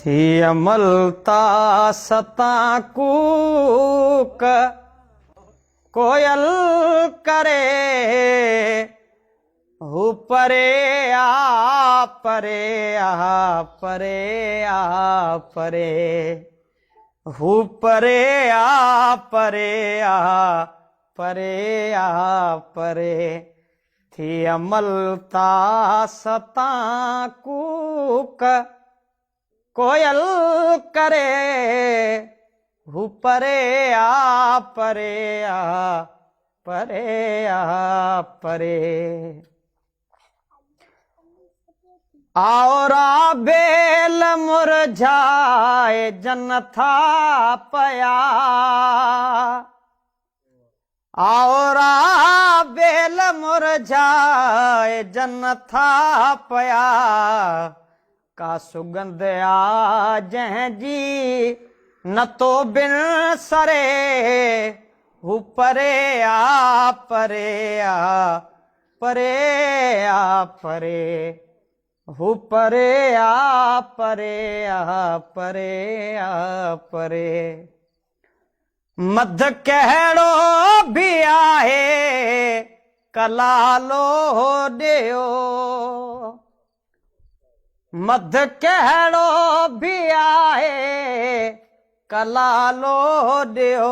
थी अमलता सता कूक कोयल करे हु परे आ परे आ परे आ परे हु परे आ परे आ परे आ परे थी अमलता सता कूक कोयल करे हु परे आ परे आ परे आ परे आवरा बेल मुरझाए जन था पया आवरा बेल मुरझाए जन था पया का सुगंध आ जंहिंजी न तो बिन सरे हु परे आ परे आ परे आ परे हु परे आ परे आ परे आ परे मध कहिड़ो भी आहे कलालो ॾियो मध कहिड़ो भी आहे कलालो ॾियो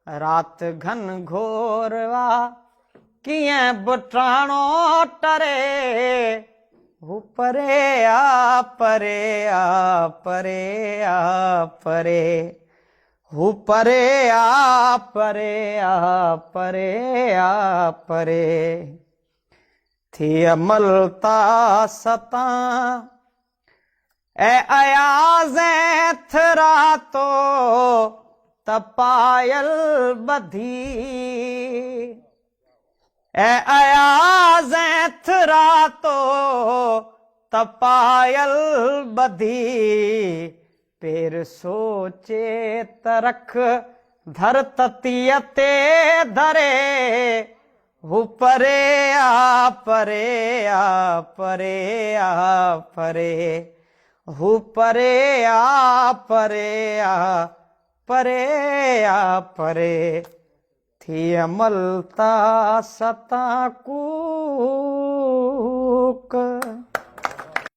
रात घन घोरवा कीअं बुटाणो टरे हु परे आ परे आ परे आ परे हु परे आ परे आ परे आ परे थी अमलता सता ए अयाज़ें थरातो तपायल बधी ए अयाज़ें थरातो तपायल बधी पेर सोचे तरख धर ततीअ ते धरे हु परे आ परे आ परे आ परे हु परे आ परे आ परे आ परे थी अमलता सता कूक